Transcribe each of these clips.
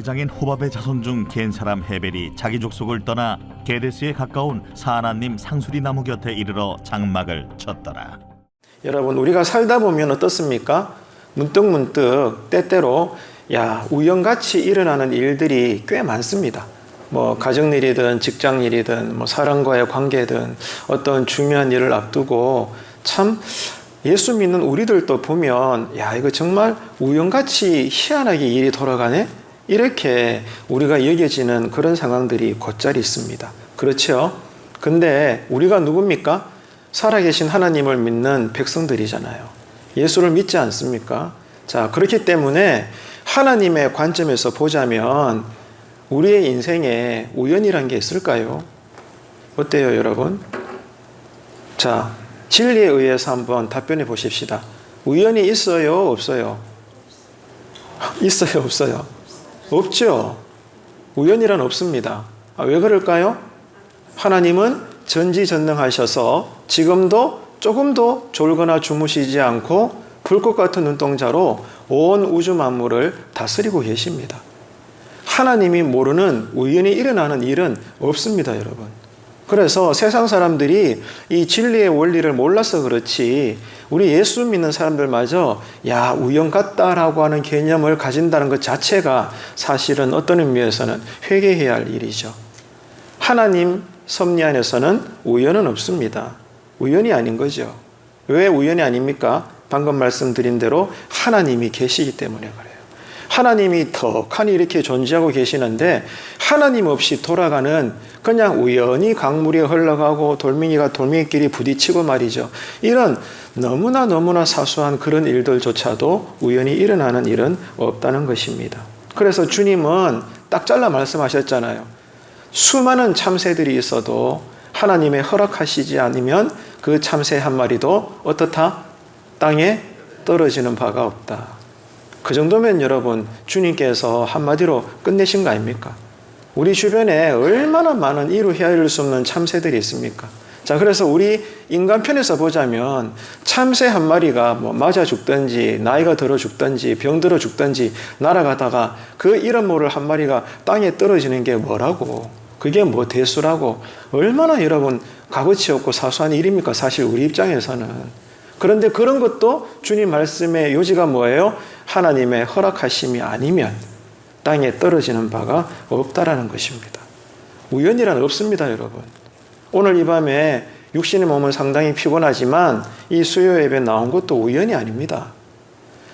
제사장인 호밥의 자손 중 겐 사람 헤벨이 자기 족속을 떠나 게데스에 가까운 사하나님 상수리 나무 곁에 이르러 장막을 쳤더라. 여러분, 우리가 살다 보면 어떻습니까? 문득문득 때때로 우연같이 일어나는 일들이 꽤 많습니다. 가정일이든 직장일이든 사람과의 관계든 어떤 중요한 일을 앞두고 참 예수 믿는 우리들도 보면 이거 정말 우연같이 희한하게 일이 돌아가네? 이렇게 우리가 여겨지는 그런 상황들이 곧잘 있습니다. 그렇죠? 근데 우리가 누굽니까? 살아계신 하나님을 믿는 백성들이잖아요. 예수를 믿지 않습니까? 자, 그렇기 때문에 하나님의 관점에서 보자면 우리의 인생에 우연이란 게 있을까요? 어때요, 여러분? 자, 진리에 의해서 한번 답변해 보십시다. 우연이 있어요, 없어요? 있어요, 없어요? 없죠. 우연이란 없습니다. 왜 그럴까요? 하나님은 전지전능하셔서 지금도 조금도 졸거나 주무시지 않고 불꽃 같은 눈동자로 온 우주 만물을 다스리고 계십니다. 하나님이 모르는 우연히 일어나는 일은 없습니다, 여러분. 그래서 세상 사람들이 이 진리의 원리를 몰라서 그렇지 우리 예수 믿는 사람들마저 우연 같다라고 하는 개념을 가진다는 것 자체가 사실은 어떤 의미에서는 회개해야 할 일이죠. 하나님 섭리 안에서는 우연은 없습니다. 우연이 아닌 거죠. 왜 우연이 아닙니까? 방금 말씀드린 대로 하나님이 계시기 때문에 그래요. 하나님이 턱하니 이렇게 존재하고 계시는데 하나님 없이 돌아가는 그냥 우연히 강물이 흘러가고 돌멩이가 돌멩이끼리 부딪히고 말이죠. 이런 너무나 사소한 그런 일들조차도 우연히 일어나는 일은 없다는 것입니다. 그래서 주님은 딱 잘라 말씀하셨잖아요. 수많은 참새들이 있어도 하나님의 허락하시지 않으면 그 참새 한 마리도 어떻다? 땅에 떨어지는 바가 없다. 그 정도면 여러분 주님께서 한마디로 끝내신 거 아닙니까? 우리 주변에 얼마나 많은 이루 헤아릴 수 없는 참새들이 있습니까? 자, 그래서 우리 인간 편에서 보자면 참새 한 마리가 맞아 죽든지 나이가 들어 죽든지 병들어 죽든지 날아가다가 그 이름 모를 한 마리가 땅에 떨어지는 게 뭐라고? 그게 대수라고? 얼마나 여러분 값어치 없고 사소한 일입니까? 사실 우리 입장에서는. 그런데 그런 것도 주님 말씀의 요지가 뭐예요? 하나님의 허락하심이 아니면 땅에 떨어지는 바가 없다라는 것입니다. 우연이란 없습니다, 여러분. 오늘 이 밤에 육신의 몸은 상당히 피곤하지만 이 수요 예배 나온 것도 우연이 아닙니다.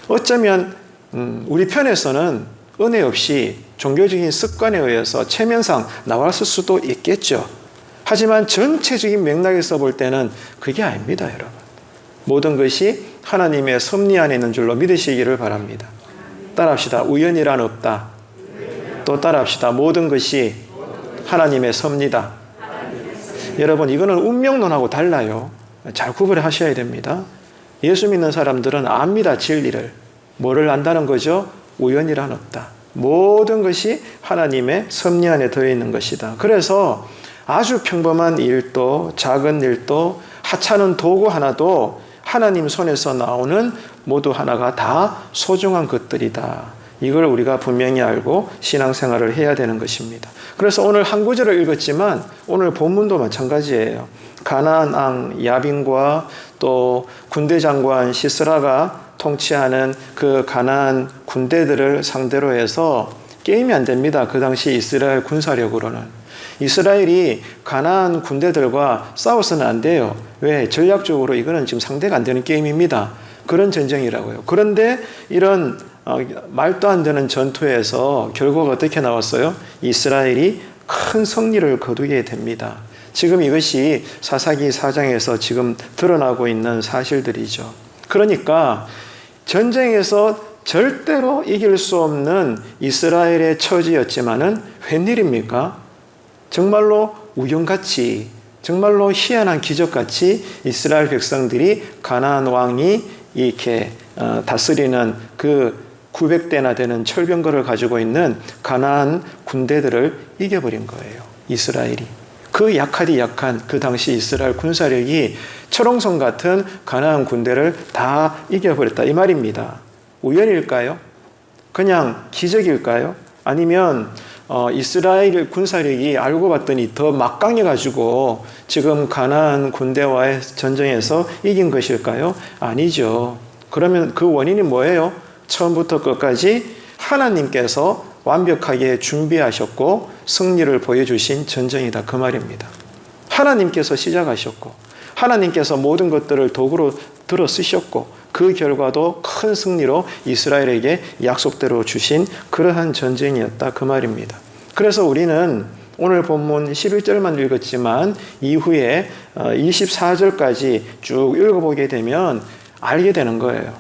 어쩌면 우리 편에서는 은혜 없이 종교적인 습관에 의해서 체면상 나왔을 수도 있겠죠. 하지만 전체적인 맥락에서 볼 때는 그게 아닙니다, 여러분. 모든 것이 하나님의 섭리 안에 있는 줄로 믿으시기를 바랍니다. 따라합시다. 우연이란 없다. 또 따라합시다. 모든 것이 하나님의 섭리다. 여러분, 이거는 운명론하고 달라요. 잘 구분하셔야 됩니다. 예수 믿는 사람들은 압니다, 진리를. 뭐를 안다는 거죠? 우연이란 없다. 모든 것이 하나님의 섭리 안에 들어있는 것이다. 그래서 아주 평범한 일도 작은 일도 하찮은 도구 하나도 하나님 손에서 나오는 모두 하나가 다 소중한 것들이다. 이걸 우리가 분명히 알고 신앙생활을 해야 되는 것입니다. 그래서 오늘 한 구절을 읽었지만 오늘 본문도 마찬가지예요. 가나안 왕 야빈과 또 군대 장관 시스라가 통치하는 그 가나안 군대들을 상대로 해서 게임이 안 됩니다. 그 당시 이스라엘 군사력으로는. 이스라엘이 가나안 군대들과 싸워서는 안 돼요. 왜? 전략적으로 이거는 지금 상대가 안 되는 게임입니다. 그런 전쟁이라고요. 그런데 이런 말도 안 되는 전투에서 결과가 어떻게 나왔어요? 이스라엘이 큰 승리를 거두게 됩니다. 지금 이것이 사사기 4장에서 지금 드러나고 있는 사실들이죠. 그러니까 전쟁에서 절대로 이길 수 없는 이스라엘의 처지였지만은 웬일입니까? 정말로 우연같이, 정말로 희한한 기적같이 이스라엘 백성들이 가나안 왕이 이렇게 다스리는 그 900대나 되는 철병거를 가지고 있는 가나안 군대들을 이겨버린 거예요. 이스라엘이. 그 약하디 약한 그 당시 이스라엘 군사력이 철옹성 같은 가나안 군대를 다 이겨버렸다. 이 말입니다. 우연일까요? 그냥 기적일까요? 아니면 이스라엘 군사력이 알고 봤더니 더 막강해가지고 지금 가나안 군대와의 전쟁에서 이긴 것일까요? 아니죠. 그러면 그 원인이 뭐예요? 처음부터 끝까지 하나님께서 완벽하게 준비하셨고 승리를 보여주신 전쟁이다 그 말입니다. 하나님께서 시작하셨고 하나님께서 모든 것들을 도구로 들어 쓰셨고 그 결과도 큰 승리로 이스라엘에게 약속대로 주신 그러한 전쟁이었다 그 말입니다. 그래서 우리는 오늘 본문 11절만 읽었지만 이후에 24절까지 쭉 읽어보게 되면 알게 되는 거예요.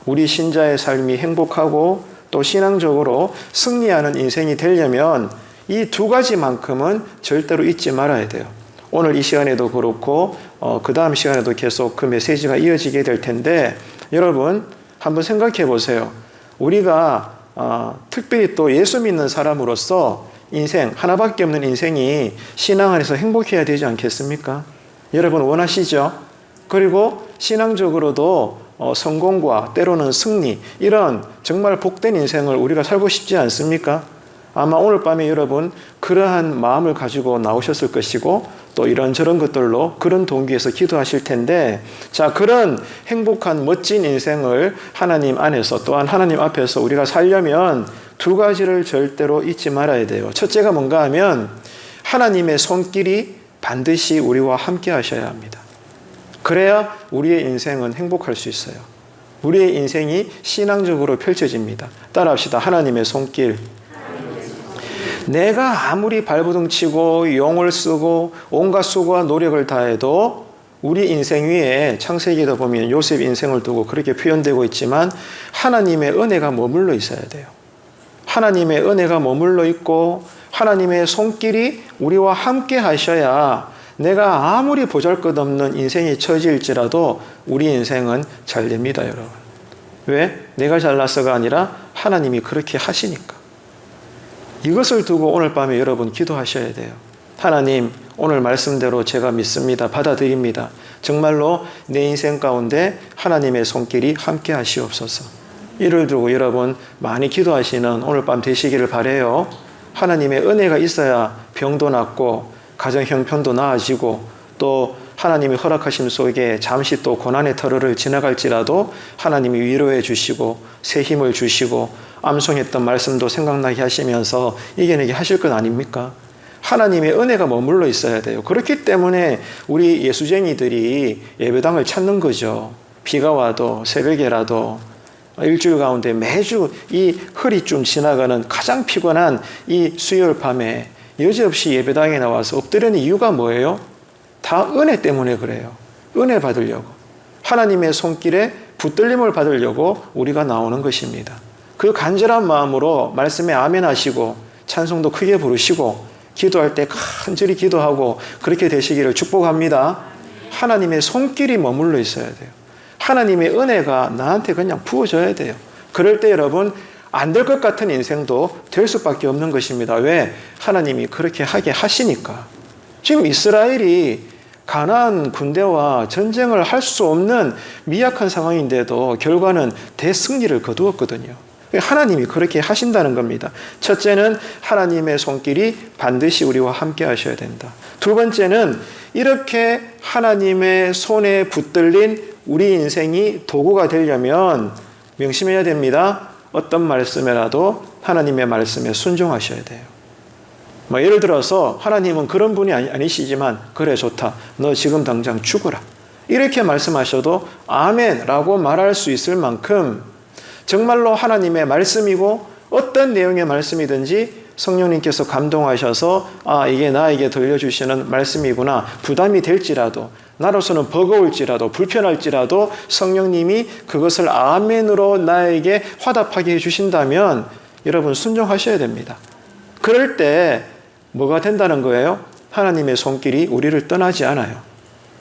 우리 신자의 삶이 행복하고 또 신앙적으로 승리하는 인생이 되려면 이 두 가지만큼은 절대로 잊지 말아야 돼요. 오늘 이 시간에도 그렇고 그 다음 시간에도 계속 그 메시지가 이어지게 될 텐데 여러분 한번 생각해 보세요. 우리가 특별히 또 예수 믿는 사람으로서 인생 하나밖에 없는 인생이 신앙 안에서 행복해야 되지 않겠습니까? 여러분 원하시죠? 그리고 신앙적으로도 성공과 때로는 승리 이런 정말 복된 인생을 우리가 살고 싶지 않습니까? 아마 오늘 밤에 여러분 그러한 마음을 가지고 나오셨을 것이고 또 이런저런 것들로 그런 동기에서 기도하실 텐데 자 그런 행복한 멋진 인생을 하나님 안에서 또한 하나님 앞에서 우리가 살려면 두 가지를 절대로 잊지 말아야 돼요. 첫째가 뭔가 하면 하나님의 손길이 반드시 우리와 함께 하셔야 합니다. 그래야 우리의 인생은 행복할 수 있어요. 우리의 인생이 신앙적으로 펼쳐집니다. 따라합시다. 하나님의 손길. 내가 아무리 발버둥 치고 용을 쓰고 온갖 수고와 노력을 다해도 우리 인생 위에 창세기도 보면 요셉 인생을 두고 그렇게 표현되고 있지만 하나님의 은혜가 머물러 있어야 돼요. 하나님의 은혜가 머물러 있고 하나님의 손길이 우리와 함께 하셔야 내가 아무리 보잘것없는 인생이 처질지라도 우리 인생은 잘 됩니다, 여러분. 왜? 내가 잘나서가 아니라 하나님이 그렇게 하시니까. 이것을 두고 오늘 밤에 여러분 기도하셔야 돼요. 하나님, 오늘 말씀대로 제가 믿습니다. 받아들입니다. 정말로 내 인생 가운데 하나님의 손길이 함께 하시옵소서. 이를 두고 여러분 많이 기도하시는 오늘 밤 되시기를 바라요. 하나님의 은혜가 있어야 병도 낫고 가정 형편도 나아지고 또 하나님이 허락하심 속에 잠시 또 고난의 터널을 지나갈지라도 하나님이 위로해 주시고 새 힘을 주시고 암송했던 말씀도 생각나게 하시면서 이겨내게 하실 것 아닙니까? 하나님의 은혜가 머물러 있어야 돼요. 그렇기 때문에 우리 예수쟁이들이 예배당을 찾는 거죠. 비가 와도 새벽에라도 일주일 가운데 매주 이 흐리쯤 지나가는 가장 피곤한 이 수요일 밤에 여지없이 예배당에 나와서 엎드리는 이유가 뭐예요? 다 은혜 때문에 그래요. 은혜 받으려고. 하나님의 손길에 붙들림을 받으려고 우리가 나오는 것입니다. 그 간절한 마음으로 말씀에 아멘 하시고 찬송도 크게 부르시고 기도할 때 간절히 기도하고 그렇게 되시기를 축복합니다. 하나님의 손길이 머물러 있어야 돼요. 하나님의 은혜가 나한테 그냥 부어져야 돼요. 그럴 때 여러분 안 될 것 같은 인생도 될 수밖에 없는 것입니다. 왜? 하나님이 그렇게 하게 하시니까. 지금 이스라엘이 가나안 군대와 전쟁을 할 수 없는 미약한 상황인데도 결과는 대승리를 거두었거든요. 하나님이 그렇게 하신다는 겁니다. 첫째는 하나님의 손길이 반드시 우리와 함께 하셔야 된다. 두 번째는 이렇게 하나님의 손에 붙들린 우리 인생이 도구가 되려면 명심해야 됩니다. 어떤 말씀이라도 하나님의 말씀에 순종하셔야 돼요. 예를 들어서 하나님은 그런 분이 아니시지만 그래 좋다. 너 지금 당장 죽어라. 이렇게 말씀하셔도 아멘라고 말할 수 있을 만큼 정말로 하나님의 말씀이고 어떤 내용의 말씀이든지 성령님께서 감동하셔서 이게 나에게 들려주시는 말씀이구나. 부담이 될지라도 나로서는 버거울지라도 불편할지라도 성령님이 그것을 아멘으로 나에게 화답하게 해주신다면 여러분 순종하셔야 됩니다. 그럴 때 뭐가 된다는 거예요? 하나님의 손길이 우리를 떠나지 않아요.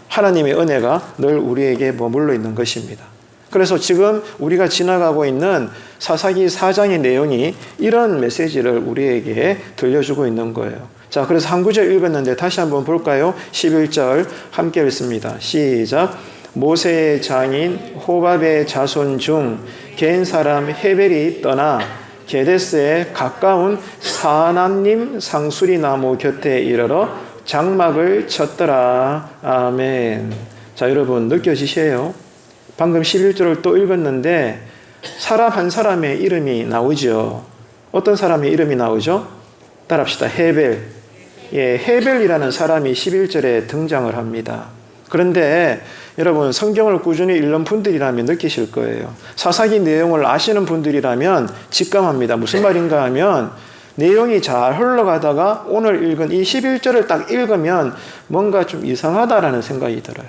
하나님의 은혜가 늘 우리에게 머물러 있는 것입니다. 그래서 지금 우리가 지나가고 있는 사사기 4장의 내용이 이런 메시지를 우리에게 들려주고 있는 거예요. 자, 그래서 한 구절 읽었는데 다시 한번 볼까요? 11절 함께 읽습니다. 시작. 모세의 장인 호밥의 자손 중 겐 사람 헤벨이 떠나 게데스에 가까운 사낫님 상수리 나무 곁에 이르러 장막을 쳤더라. 아멘. 자, 여러분 느껴지세요? 방금 11절을 또 읽었는데 사람 한 사람의 이름이 나오죠. 어떤 사람의 이름이 나오죠? 따라합시다. 헤벨. 예, 헤벨이라는 사람이 11절에 등장을 합니다. 그런데 여러분 성경을 꾸준히 읽는 분들이라면 느끼실 거예요. 사사기 내용을 아시는 분들이라면 직감합니다. 무슨 말인가 하면 내용이 잘 흘러가다가 오늘 읽은 이 11절을 딱 읽으면 뭔가 좀 이상하다라는 생각이 들어요.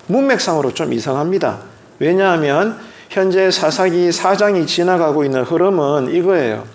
문맥상으로 좀 이상합니다. 왜냐하면 현재 사사기 4장이 지나가고 있는 흐름은 이거예요.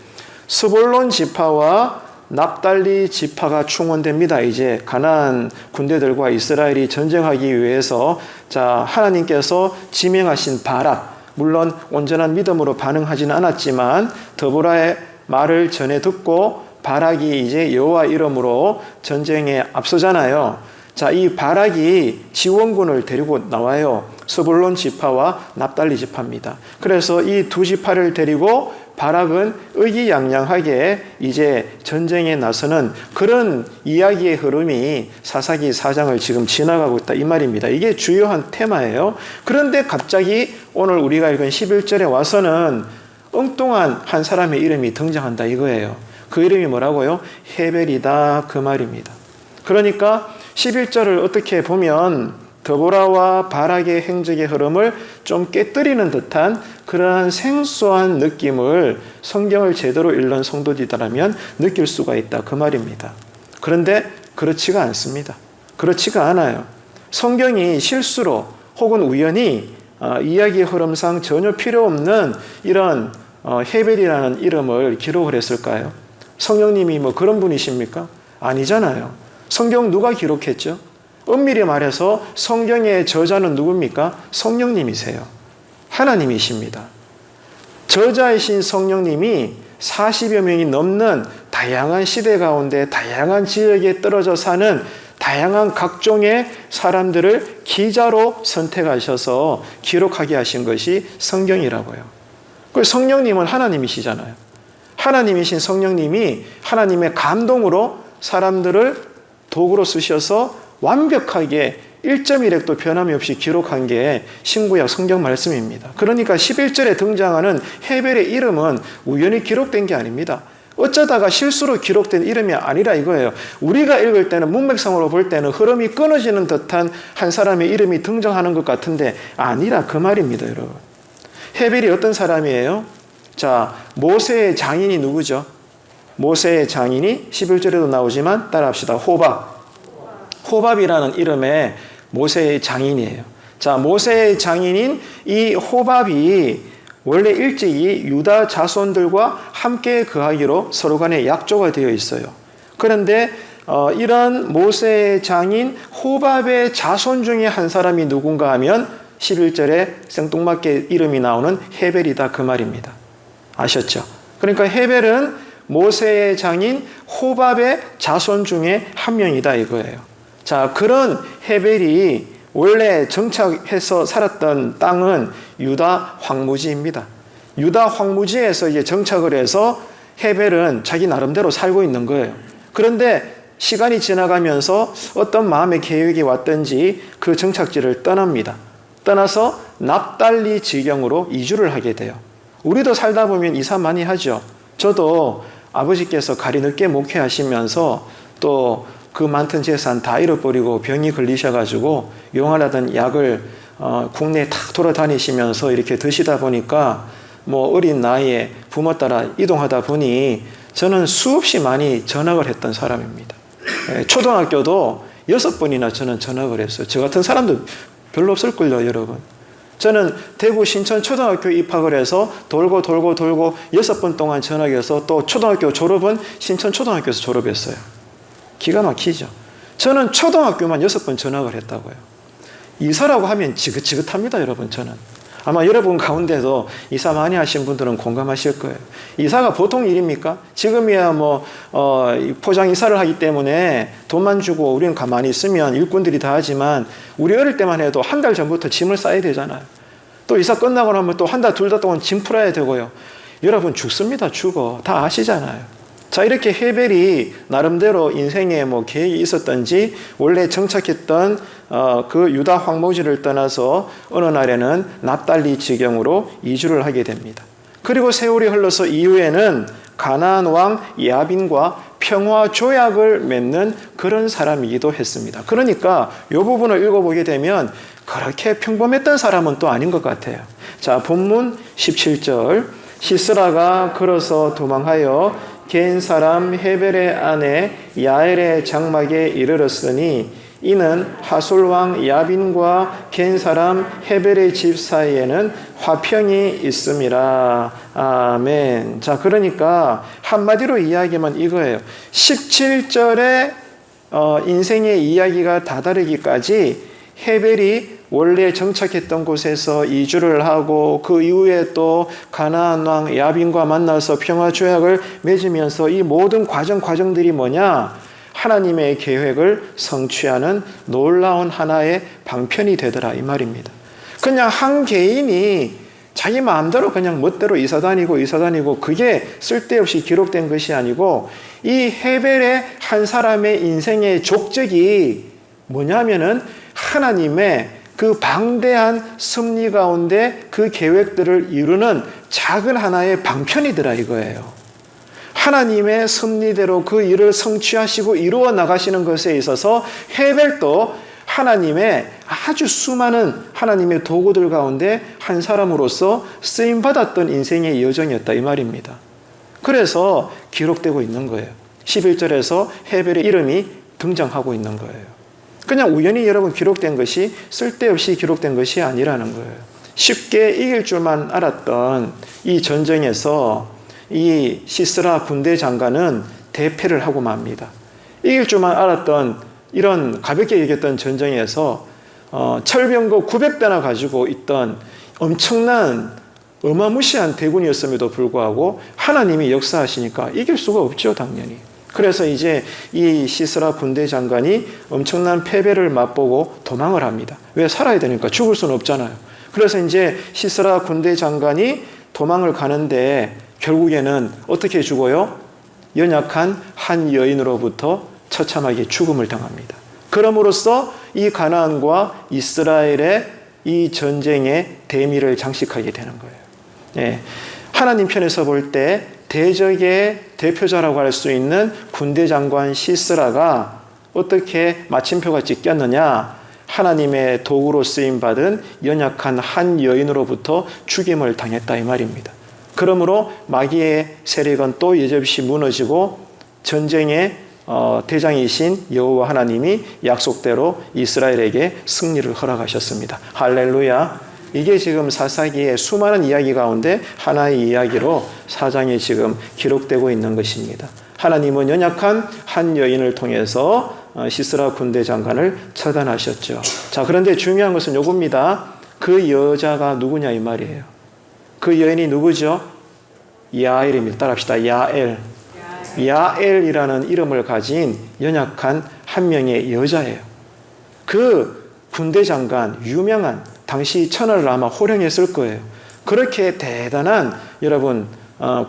스볼론 지파와 납달리 지파가 충원됩니다. 이제 가나안 군대들과 이스라엘이 전쟁하기 위해서 자, 하나님께서 지명하신 바락, 물론 온전한 믿음으로 반응하지는 않았지만 드보라의 말을 전해 듣고 바락이 이제 여호와 이름으로 전쟁에 앞서잖아요. 자, 이 바락이 지원군을 데리고 나와요. 스불론 지파와 납달리 지파입니다. 그래서 이 두 지파를 데리고 바락은 의기양양하게 이제 전쟁에 나서는 그런 이야기의 흐름이 사사기 4장을 지금 지나가고 있다 이 말입니다. 이게 주요한 테마예요. 그런데 갑자기 오늘 우리가 읽은 11절에 와서는 엉뚱한 한 사람의 이름이 등장한다 이거예요. 그 이름이 뭐라고요? 헤벨이다 그 말입니다. 그러니까 11절을 어떻게 보면 드보라와 바락의 행적의 흐름을 좀 깨뜨리는 듯한 그러한 생소한 느낌을 성경을 제대로 읽는 성도들이라면 느낄 수가 있다 그 말입니다. 그런데 그렇지가 않습니다. 그렇지가 않아요. 성경이 실수로 혹은 우연히 이야기의 흐름상 전혀 필요 없는 이런 헤벨이라는 이름을 기록을 했을까요? 성령님이 뭐 그런 분이십니까? 아니잖아요. 성경 누가 기록했죠? 엄밀히 말해서 성경의 저자는 누굽니까? 성령님이세요. 하나님이십니다. 저자이신 성령님이 40여 명이 넘는 다양한 시대 가운데 다양한 지역에 떨어져 사는 다양한 각종의 사람들을 기자로 선택하셔서 기록하게 하신 것이 성경이라고요. 그 성령님은 하나님이시잖아요. 하나님이신 성령님이 하나님의 감동으로 사람들을 도구로 쓰셔서 완벽하게 1.1획도 변함이 없이 기록한 게 신구약 성경 말씀입니다. 그러니까 11절에 등장하는 헤벨의 이름은 우연히 기록된 게 아닙니다. 어쩌다가 실수로 기록된 이름이 아니라 이거예요. 우리가 읽을 때는 문맥상으로 볼 때는 흐름이 끊어지는 듯한 한 사람의 이름이 등장하는 것 같은데 아니라 그 말입니다, 여러분. 헤벨이 어떤 사람이에요? 자, 모세의 장인이 누구죠? 모세의 장인이 11절에도 나오지만 따라합시다. 호밥이라는 이름의 모세의 장인이에요. 자, 모세의 장인인 이 호밥이 원래 일찍이 유다 자손들과 함께 거하기로 서로 간에 약조가 되어 있어요. 그런데 이런 모세의 장인 호밥의 자손 중에 한 사람이 누군가 하면 11절에 생뚱맞게 이름이 나오는 헤벨이다 그 말입니다. 아셨죠? 그러니까 헤벨은 모세의 장인 호밥의 자손 중에 한 명이다 이거예요. 자, 그런 헤벨이 원래 정착해서 살았던 땅은 유다 황무지입니다. 유다 황무지에서 이제 정착을 해서 헤벨은 자기 나름대로 살고 있는 거예요. 그런데 시간이 지나가면서 어떤 마음의 계획이 왔든지 그 정착지를 떠납니다. 떠나서 납달리 지경으로 이주를 하게 돼요. 우리도 살다 보면 이사 많이 하죠. 저도 아버지께서 가리 늦게 목회하시면서 또 그 많던 재산 다 잃어버리고 병이 걸리셔가지고 용하라던 약을 국내에 탁 돌아다니시면서 이렇게 드시다 보니까 뭐 어린 나이에 부모 따라 이동하다 보니 저는 수없이 많이 전학을 했던 사람입니다. 초등학교도 6번이나 저는 전학을 했어요. 저 같은 사람도 별로 없을걸요, 여러분. 저는 대구 신천 초등학교 입학을 해서 돌고 6번 동안 전학해서 또 초등학교 졸업은 신천 초등학교에서 졸업했어요. 기가 막히죠. 저는 초등학교만 6번 전학을 했다고요. 이사라고 하면 지긋지긋합니다, 여러분. 저는 아마 여러분 가운데도 이사 많이 하신 분들은 공감하실 거예요. 이사가 보통 일입니까? 지금이야 포장 이사를 하기 때문에 돈만 주고 우리는 가만히 있으면 일꾼들이 다 하지만 우리 어릴 때만 해도 한 달 전부터 짐을 싸야 되잖아요. 또 이사 끝나고 나면 또 한 달, 2달 동안 짐 풀어야 되고요. 여러분 죽습니다. 죽어. 다 아시잖아요. 자, 이렇게 헤벨이 나름대로 인생에 뭐 계획이 있었던지 원래 정착했던 그 유다 황무지를 떠나서 어느 날에는 납달리 지경으로 이주를 하게 됩니다. 그리고 세월이 흘러서 이후에는 가나안 왕 야빈과 평화 조약을 맺는 그런 사람이기도 했습니다. 그러니까 이 부분을 읽어보게 되면 그렇게 평범했던 사람은 또 아닌 것 같아요. 자, 본문 17절. 시스라가 걸어서 도망하여 겐 사람 헤벨의 아내 야엘의 장막에 이르렀으니 이는 하솔 왕 야빈과 겐 사람 헤벨의 집 사이에는 화평이 있음이라. 아멘. 자, 그러니까 한마디로 이야기하면 이거예요. 17절에 인생의 이야기가 다다르기까지 헤벨이 원래 정착했던 곳에서 이주를 하고 그 이후에 또 가나안 왕 야빈과 만나서 평화 조약을 맺으면서 이 모든 과정들이 뭐냐? 하나님의 계획을 성취하는 놀라운 하나의 방편이 되더라 이 말입니다. 그냥 한 개인이 자기 마음대로 그냥 멋대로 이사 다니고 그게 쓸데없이 기록된 것이 아니고 이 헤벨의 한 사람의 인생의 족적이 뭐냐면은 하나님의 그 방대한 섭리 가운데 그 계획들을 이루는 작은 하나의 방편이더라 이거예요. 하나님의 섭리대로 그 일을 성취하시고 이루어 나가시는 것에 있어서 헤벨도 하나님의 아주 수많은 하나님의 도구들 가운데 한 사람으로서 쓰임받았던 인생의 여정이었다 이 말입니다. 그래서 기록되고 있는 거예요. 11절에서 헤벨의 이름이 등장하고 있는 거예요. 그냥 우연히 여러분 기록된 것이 쓸데없이 기록된 것이 아니라는 거예요. 쉽게 이길 줄만 알았던 이 전쟁에서 이 시스라 군대 장관은 대패를 하고 맙니다. 이길 줄만 알았던 이런 가볍게 얘기했던 전쟁에서 철병거 900대나 가지고 있던 엄청난 어마무시한 대군이었음에도 불구하고 하나님이 역사하시니까 이길 수가 없죠, 당연히. 그래서 이제 이 시스라 군대 장관이 엄청난 패배를 맛보고 도망을 합니다. 왜? 살아야 되니까. 죽을 수는 없잖아요. 그래서 이제 시스라 군대 장관이 도망을 가는데 결국에는 어떻게 죽어요? 연약한 한 여인으로부터 처참하게 죽음을 당합니다. 그럼으로써 이 가나안과 이스라엘의 이 전쟁의 대미를 장식하게 되는 거예요. 예. 하나님 편에서 볼 때 대적의 대표자라고 할 수 있는 군대 장관 시스라가 어떻게 마침표같이 꼈느냐? 하나님의 도구로 쓰임받은 연약한 한 여인으로부터 죽임을 당했다 이 말입니다. 그러므로 마귀의 세력은 또 여지없이 무너지고 전쟁의 대장이신 여호와 하나님이 약속대로 이스라엘에게 승리를 허락하셨습니다. 할렐루야. 이게 지금 사사기의 수많은 이야기 가운데 하나의 이야기로 사장에 지금 기록되고 있는 것입니다. 하나님은 연약한 한 여인을 통해서 시스라 군대 장관을 처단하셨죠. 자, 그런데 중요한 것은 요겁니다. 그 여자가 누구냐 이 말이에요. 그 여인이 누구죠? 야엘입니다. 따라합시다. 야엘. 야엘이라는 이름을 가진 연약한 한 명의 여자예요. 그 군대 장관, 유명한 당시 천하를 아마 호령했을 거예요. 그렇게 대단한 여러분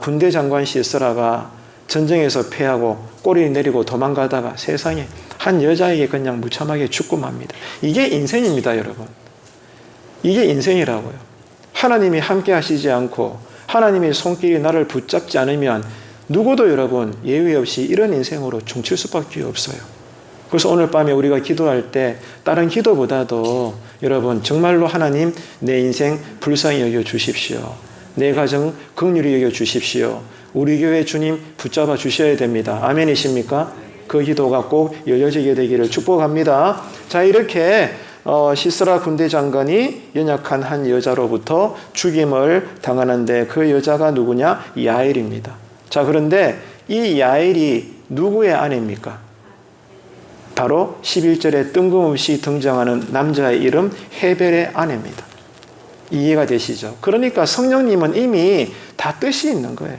군대 장관 시스라가 전쟁에서 패하고 꼬리 내리고 도망가다가 세상에 한 여자에게 그냥 무참하게 죽고 맙니다. 이게 인생입니다, 여러분. 이게 인생이라고요. 하나님이 함께 하시지 않고 하나님의 손길이 나를 붙잡지 않으면 누구도 여러분 예외 없이 이런 인생으로 중칠 수밖에 없어요. 그래서 오늘 밤에 우리가 기도할 때 다른 기도보다도 여러분 정말로 하나님 내 인생 불쌍히 여겨 주십시오. 내 가정 긍휼히 여겨 주십시오. 우리 교회 주님 붙잡아 주셔야 됩니다. 아멘이십니까? 그 기도가 꼭 열려지게 되기를 축복합니다. 자, 이렇게 시스라 군대 장관이 연약한 한 여자로부터 죽임을 당하는데 그 여자가 누구냐? 야엘입니다. 자, 그런데 이 야엘이 누구의 아내입니까? 바로 11절에 뜬금없이 등장하는 남자의 이름 헤벨의 아내입니다. 이해가 되시죠? 그러니까 성령님은 이미 다 뜻이 있는 거예요.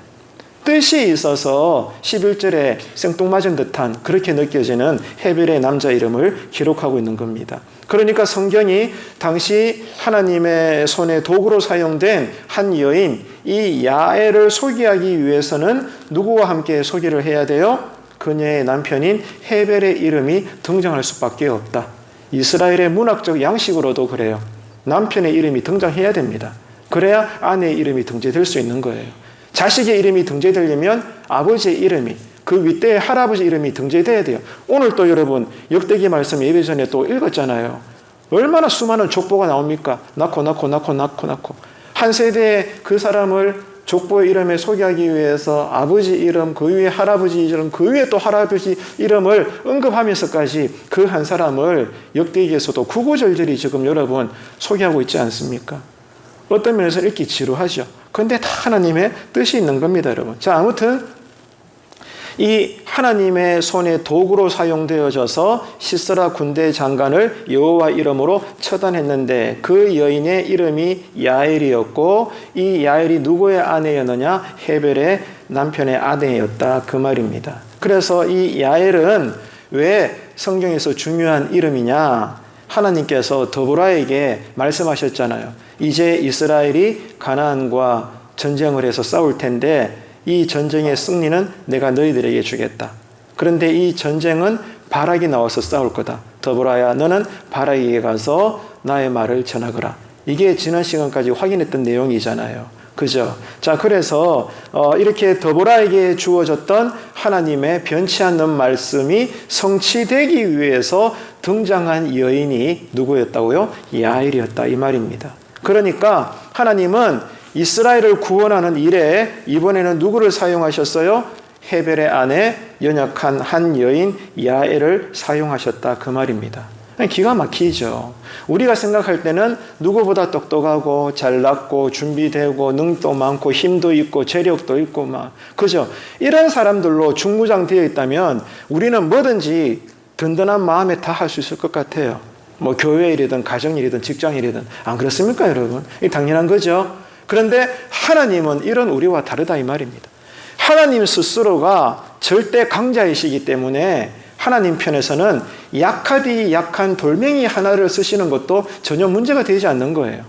뜻이 있어서 11절에 생뚱맞은 듯한 그렇게 느껴지는 헤벨의 남자 이름을 기록하고 있는 겁니다. 그러니까 성경이 당시 하나님의 손에 도구로 사용된 한 여인 이 야엘을 소개하기 위해서는 누구와 함께 소개를 해야 돼요? 그녀의 남편인 헤벨의 이름이 등장할 수밖에 없다. 이스라엘의 문학적 양식으로도 그래요. 남편의 이름이 등장해야 됩니다. 그래야 아내의 이름이 등재될 수 있는 거예요. 자식의 이름이 등재되려면 아버지의 이름이, 그 윗대의 할아버지 이름이 등재돼야 돼요. 오늘 또 여러분 역대기 말씀 예배 전에 또 읽었잖아요. 얼마나 수많은 족보가 나옵니까? 낳고 한 세대의 그 사람을 족보의 이름에 소개하기 위해서 아버지 이름, 그 위에 할아버지 이름, 그 위에 또 할아버지 이름을 언급하면서까지 그 한 사람을 역대기에서도 구구절절히 지금 여러분 소개하고 있지 않습니까? 어떤 면에서 읽기 지루하죠. 그런데 다 하나님의 뜻이 있는 겁니다, 여러분. 자, 아무튼 이 하나님의 손에 도구로 사용되어져서 시스라 군대 장관을 여호와 이름으로 처단했는데 그 여인의 이름이 야엘이었고 이 야엘이 누구의 아내였느냐? 헤벨의 남편의 아내였다 그 말입니다. 그래서 이 야엘은 왜 성경에서 중요한 이름이냐? 하나님께서 드보라에게 말씀하셨잖아요. 이제 이스라엘이 가나안과 전쟁을 해서 싸울 텐데 이 전쟁의 승리는 내가 너희들에게 주겠다. 그런데 이 전쟁은 바락이 나와서 싸울 거다. 드보라야 너는 바락에게 가서 나의 말을 전하거라. 이게 지난 시간까지 확인했던 내용이잖아요. 그죠? 자, 그래서 이렇게 드보라에게 주어졌던 하나님의 변치 않는 말씀이 성취되기 위해서 등장한 여인이 누구였다고요? 야엘이었다 이 말입니다. 그러니까 하나님은 이스라엘을 구원하는 일에 이번에는 누구를 사용하셨어요? 헤벨의 아내 연약한 한 여인 야엘을 사용하셨다 그 말입니다. 기가 막히죠. 우리가 생각할 때는 누구보다 똑똑하고 잘났고 준비되고 능도 많고 힘도 있고 재력도 있고 막 그죠? 이런 사람들로 중무장되어 있다면 우리는 뭐든지 든든한 마음에 다 할 수 있을 것 같아요. 뭐 교회 일이든 가정일이든 직장일이든 안 그렇습니까 여러분? 이 당연한 거죠. 그런데 하나님은 이런 우리와 다르다 이 말입니다. 하나님 스스로가 절대 강자이시기 때문에 하나님 편에서는 약하디 약한 돌멩이 하나를 쓰시는 것도 전혀 문제가 되지 않는 거예요.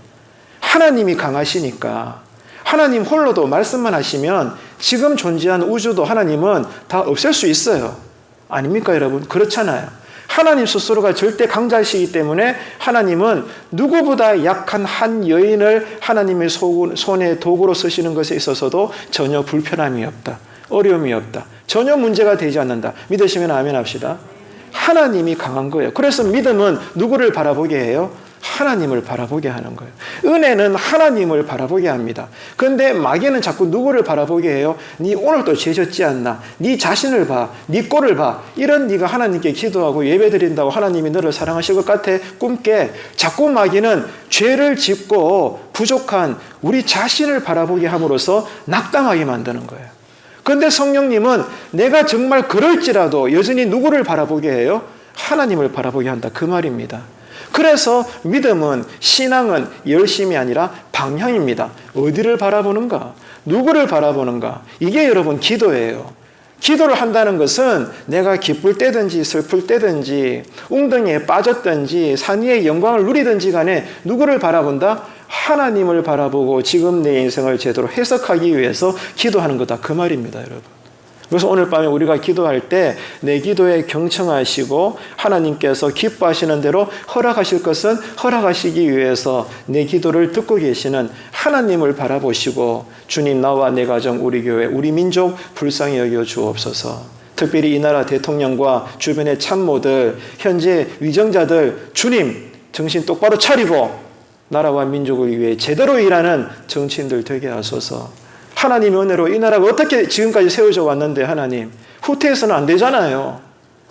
하나님이 강하시니까 하나님 홀로도 말씀만 하시면 지금 존재한 우주도 하나님은 다 없앨 수 있어요. 아닙니까 여러분? 그렇잖아요. 하나님 스스로가 절대 강자이시기 때문에 하나님은 누구보다 약한 한 여인을 하나님의 손에 도구로 쓰시는 것에 있어서도 전혀 불편함이 없다. 어려움이 없다. 전혀 문제가 되지 않는다. 믿으시면 아멘 합시다. 하나님이 강한 거예요. 그래서 믿음은 누구를 바라보게 해요? 하나님을 바라보게 하는 거예요. 은혜는 하나님을 바라보게 합니다. 그런데 마귀는 자꾸 누구를 바라보게 해요? 네 오늘도 죄 졌지 않나? 네 자신을 봐. 네 꼴을 봐. 이런 네가 하나님께 기도하고 예배드린다고 하나님이 너를 사랑하실 것 같아? 꿈깨. 자꾸 마귀는 죄를 짓고 부족한 우리 자신을 바라보게 함으로써 낙담하게 만드는 거예요. 그런데 성령님은 내가 정말 그럴지라도 여전히 누구를 바라보게 해요? 하나님을 바라보게 한다. 그 말입니다. 그래서 믿음은 신앙은 열심이 아니라 방향입니다. 어디를 바라보는가? 누구를 바라보는가? 이게 여러분 기도예요. 기도를 한다는 것은 내가 기쁠 때든지 슬플 때든지 웅덩이에 빠졌든지 산 위의 영광을 누리든지 간에 누구를 바라본다? 하나님을 바라보고 지금 내 인생을 제대로 해석하기 위해서 기도하는 거다. 그 말입니다, 여러분. 그래서 오늘 밤에 우리가 기도할 때 내 기도에 경청하시고 하나님께서 기뻐하시는 대로 허락하실 것은 허락하시기 위해서 내 기도를 듣고 계시는 하나님을 바라보시고 주님 나와 내 가정 우리 교회 우리 민족 불쌍히 여겨 주옵소서. 특별히 이 나라 대통령과 주변의 참모들 현재 위정자들 주님 정신 똑바로 차리고 나라와 민족을 위해 제대로 일하는 정치인들 되게 하소서. 하나님의 은혜로 이 나라가 어떻게 지금까지 세워져 왔는데 하나님 후퇴해서는 안 되잖아요.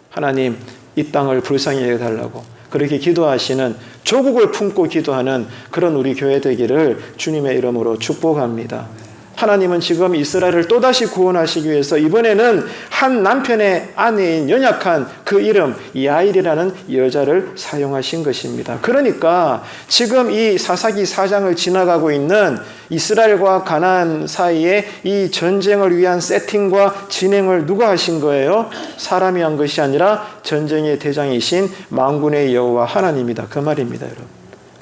하나님 이 땅을 불쌍히 여겨달라고 그렇게 기도하시는 조국을 품고 기도하는 그런 우리 교회 되기를 주님의 이름으로 축복합니다. 하나님은 지금 이스라엘을 또다시 구원하시기 위해서 이번에는 한 남편의 아내인 연약한 그 이름 야일이라는 여자를 사용하신 것입니다. 그러니까 지금 이 사사기 4장을 지나가고 있는 이스라엘과 가나안 사이에 이 전쟁을 위한 세팅과 진행을 누가 하신 거예요? 사람이 한 것이 아니라 전쟁의 대장이신 만군의 여호와 하나님이다. 그 말입니다, 여러분.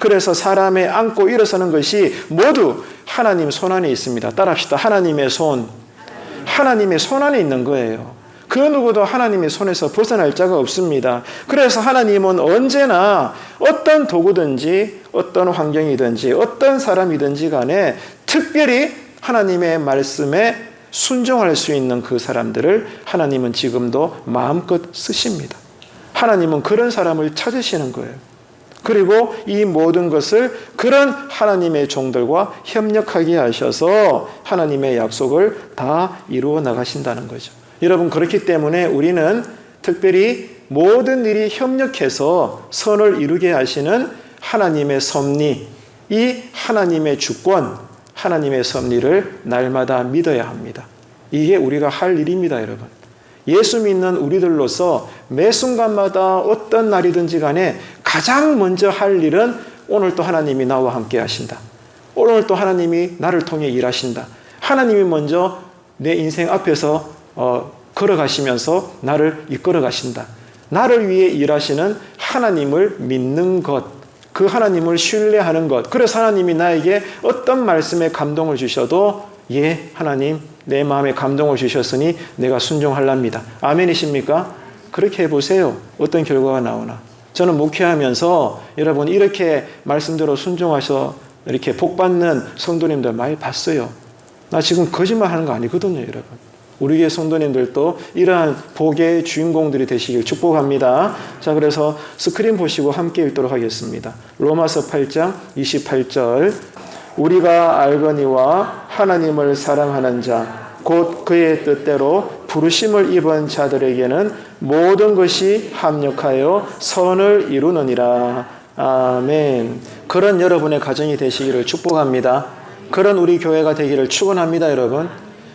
그래서 사람의 안고 일어서는 것이 모두 하나님 손 안에 있습니다. 따라합시다. 하나님의 손. 하나님의 손 안에 있는 거예요. 그 누구도 하나님의 손에서 벗어날 자가 없습니다. 그래서 하나님은 언제나 어떤 도구든지 어떤 환경이든지 어떤 사람이든지 간에 특별히 하나님의 말씀에 순종할 수 있는 그 사람들을 하나님은 지금도 마음껏 쓰십니다. 하나님은 그런 사람을 찾으시는 거예요. 그리고 이 모든 것을 그런 하나님의 종들과 협력하게 하셔서 하나님의 약속을 다 이루어 나가신다는 거죠. 여러분, 그렇기 때문에 우리는 특별히 모든 일이 협력해서 선을 이루게 하시는 하나님의 섭리, 이 하나님의 주권, 하나님의 섭리를 날마다 믿어야 합니다. 이게 우리가 할 일입니다, 여러분. 예수 믿는 우리들로서 매 순간마다 어떤 날이든지 간에 가장 먼저 할 일은 오늘 또 하나님이 나와 함께 하신다. 오늘 또 하나님이 나를 통해 일하신다. 하나님이 먼저 내 인생 앞에서 걸어가시면서 나를 이끌어 가신다. 나를 위해 일하시는 하나님을 믿는 것, 그 하나님을 신뢰하는 것. 그래서 하나님이 나에게 어떤 말씀에 감동을 주셔도 예, 하나님 내 마음에 감동을 주셨으니 내가 순종하랍니다. 아멘이십니까? 그렇게 해보세요. 어떤 결과가 나오나. 저는 목회하면서 여러분 이렇게 말씀대로 순종하셔 이렇게 복받는 성도님들 많이 봤어요. 나 지금 거짓말 하는 거 아니거든요, 여러분. 우리 교회 성도님들도 이러한 복의 주인공들이 되시길 축복합니다. 자, 그래서 스크린 보시고 함께 읽도록 하겠습니다. 로마서 8장 28절. 우리가 알거니와 하나님을 사랑하는 자 곧 그의 뜻대로 부르심을 입은 자들에게는 모든 것이 합력하여 선을 이루느니라. 아멘. 그런 여러분의 가정이 되시기를 축복합니다. 그런 우리 교회가 되기를 축원합니다, 여러분.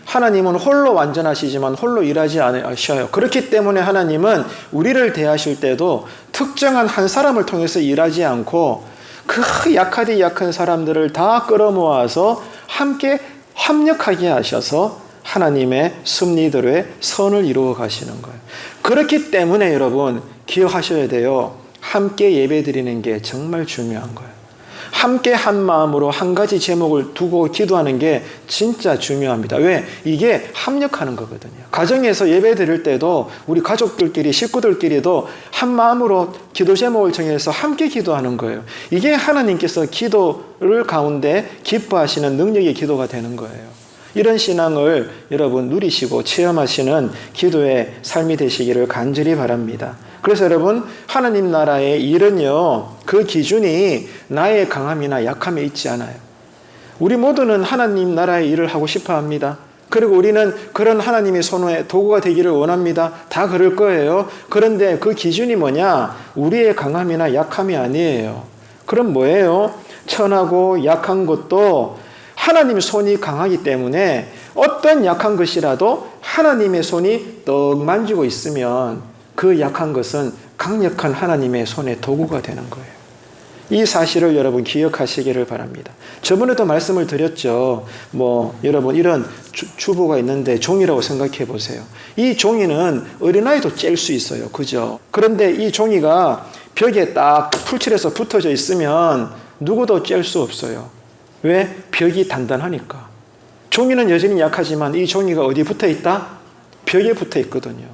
하나님은 홀로 완전하시지만 홀로 일하지 않으셔요. 그렇기 때문에 하나님은 우리를 대하실 때도 특정한 한 사람을 통해서 일하지 않고 그 약하디 약한 사람들을 다 끌어모아서 함께 합력하게 하셔서 하나님의 섭리대로의 선을 이루어 가시는 거예요. 그렇기 때문에 여러분 기억하셔야 돼요. 함께 예배드리는 게 정말 중요한 거예요. 함께 한 마음으로 한 가지 제목을 두고 기도하는 게 진짜 중요합니다. 왜? 이게 합력하는 거거든요. 가정에서 예배 드릴 때도 우리 가족들끼리 식구들끼리도 한 마음으로 기도 제목을 정해서 함께 기도하는 거예요. 이게 하나님께서 기도를 가운데 기뻐하시는 능력의 기도가 되는 거예요. 이런 신앙을 여러분 누리시고 체험하시는 기도의 삶이 되시기를 간절히 바랍니다. 그래서 여러분 하나님 나라의 일은요, 그 기준이 나의 강함이나 약함에 있지 않아요. 우리 모두는 하나님 나라의 일을 하고 싶어 합니다. 그리고 우리는 그런 하나님의 손에 도구가 되기를 원합니다. 다 그럴 거예요. 그런데 그 기준이 뭐냐? 우리의 강함이나 약함이 아니에요. 그럼 뭐예요? 천하고 약한 것도 하나님의 손이 강하기 때문에 어떤 약한 것이라도 하나님의 손이 떡 만지고 있으면 그 약한 것은 강력한 하나님의 손의 도구가 되는 거예요. 이 사실을 여러분 기억하시기를 바랍니다. 저번에도 말씀을 드렸죠. 여러분 이런 주부가 있는데 종이라고 생각해 보세요. 이 종이는 어린아이도 뗄 수 있어요. 그죠? 그런데 이 종이가 벽에 딱 풀칠해서 붙어져 있으면 누구도 뗄 수 없어요. 왜? 벽이 단단하니까. 종이는 여전히 약하지만 이 종이가 어디에 붙어 있다? 벽에 붙어 있거든요.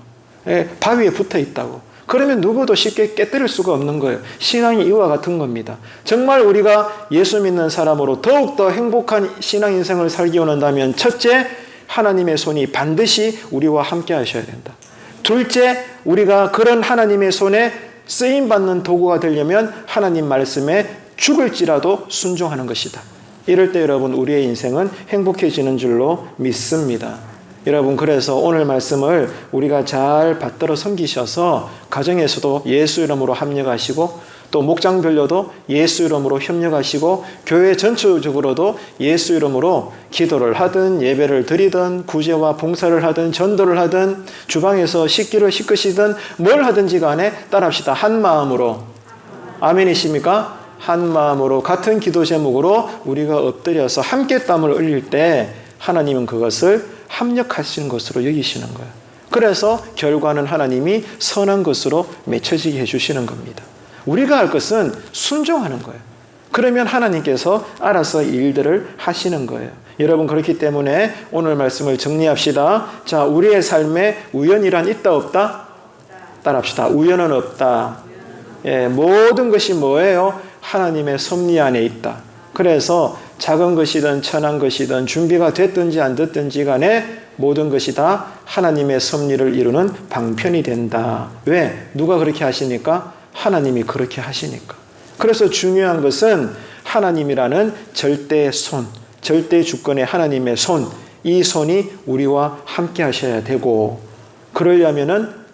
바위에 붙어 있다고. 그러면 누구도 쉽게 깨뜨릴 수가 없는 거예요. 신앙이 이와 같은 겁니다. 정말 우리가 예수 믿는 사람으로 더욱더 행복한 신앙 인생을 살기 원한다면 첫째, 하나님의 손이 반드시 우리와 함께 하셔야 된다. 둘째, 우리가 그런 하나님의 손에 쓰임받는 도구가 되려면 하나님 말씀에 죽을지라도 순종하는 것이다. 이럴 때 여러분 우리의 인생은 행복해지는 줄로 믿습니다. 여러분, 그래서 오늘 말씀을 우리가 잘 받들어 섬기셔서 가정에서도 예수 이름으로 합력하시고 또 목장별로도 예수 이름으로 협력하시고 교회 전체적으로도 예수 이름으로 기도를 하든 예배를 드리든 구제와 봉사를 하든 전도를 하든 주방에서 식기를 씻으시든 뭘 하든지 간에 따라합시다. 한 마음으로. 아멘이십니까? 한 마음으로 같은 기도 제목으로 우리가 엎드려서 함께 땀을 흘릴 때 하나님은 그것을 합력하시는 것으로 여기시는 거예요. 그래서 결과는 하나님이 선한 것으로 맺혀지게 해주시는 겁니다. 우리가 할 것은 순종하는 거예요. 그러면 하나님께서 알아서 일들을 하시는 거예요. 여러분, 그렇기 때문에 오늘 말씀을 정리합시다. 자, 우리의 삶에 우연이란 있다 없다? 따라합시다. 우연은 없다. 예, 모든 것이 뭐예요? 하나님의 섭리 안에 있다. 그래서 작은 것이든 천한 것이든 준비가 됐든지 안 됐든지 간에 모든 것이 다 하나님의 섭리를 이루는 방편이 된다. 왜? 누가 그렇게 하시니까? 하나님이 그렇게 하시니까. 그래서 중요한 것은 하나님이라는 절대 손, 절대 주권의 하나님의 손, 이 손이 우리와 함께 하셔야 되고,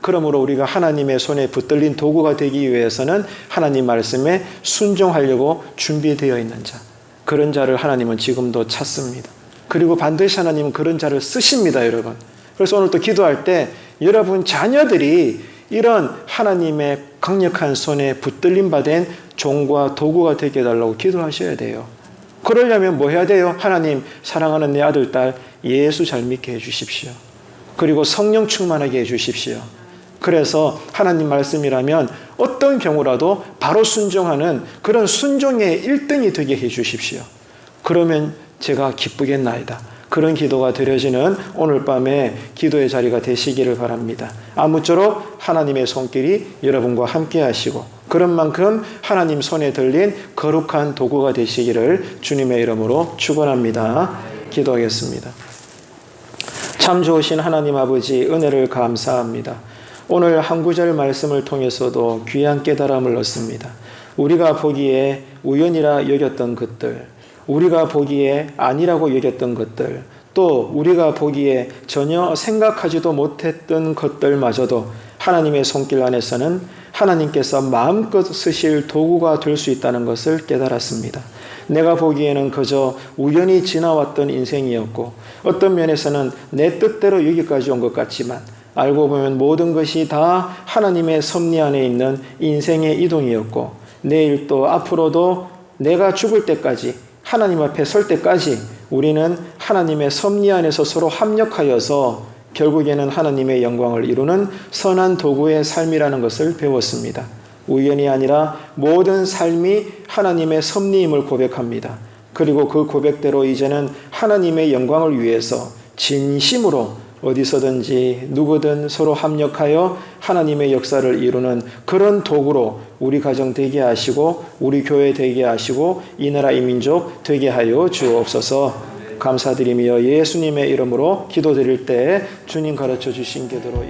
그러므로 우리가 하나님의 손에 붙들린 도구가 되기 위해서는 하나님 말씀에 순종하려고 준비되어 있는 자, 그런 자를 하나님은 지금도 찾습니다. 그리고 반드시 하나님은 그런 자를 쓰십니다, 여러분. 그래서 오늘 또 기도할 때 여러분 자녀들이 이런 하나님의 강력한 손에 붙들림 받은 종과 도구가 되게 해달라고 기도하셔야 돼요. 그러려면 뭐 해야 돼요? 하나님, 사랑하는 내 아들, 딸 예수 잘 믿게 해주십시오. 그리고 성령 충만하게 해주십시오. 그래서 하나님 말씀이라면 어떤 경우라도 바로 순종하는 그런 순종의 1등이 되게 해주십시오. 그러면 제가 기쁘겠나이다. 그런 기도가 드려지는 오늘 밤에 기도의 자리가 되시기를 바랍니다. 아무쪼록 하나님의 손길이 여러분과 함께 하시고 그런 만큼 하나님 손에 들린 거룩한 도구가 되시기를 주님의 이름으로 축원합니다. 기도하겠습니다. 참 좋으신 하나님 아버지, 은혜를 감사합니다. 오늘 한 구절 말씀을 통해서도 귀한 깨달음을 얻습니다. 우리가 보기에 우연이라 여겼던 것들, 우리가 보기에 아니라고 여겼던 것들, 또 우리가 보기에 전혀 생각하지도 못했던 것들마저도 하나님의 손길 안에서는 하나님께서 마음껏 쓰실 도구가 될 수 있다는 것을 깨달았습니다. 내가 보기에는 그저 우연히 지나왔던 인생이었고 어떤 면에서는 내 뜻대로 여기까지 온 것 같지만 알고 보면 모든 것이 다 하나님의 섭리 안에 있는 인생의 이동이었고 내일 또 앞으로도 내가 죽을 때까지 하나님 앞에 설 때까지 우리는 하나님의 섭리 안에서 서로 합력하여서 결국에는 하나님의 영광을 이루는 선한 도구의 삶이라는 것을 배웠습니다. 우연이 아니라 모든 삶이 하나님의 섭리임을 고백합니다. 그리고 그 고백대로 이제는 하나님의 영광을 위해서 진심으로 어디서든지 누구든 서로 합력하여 하나님의 역사를 이루는 그런 도구로 우리 가정 되게 하시고 우리 교회 되게 하시고 이 나라 이 민족 되게 하여 주옵소서. 감사드리며 예수님의 이름으로 기도드릴 때 주님 가르쳐 주신 교대로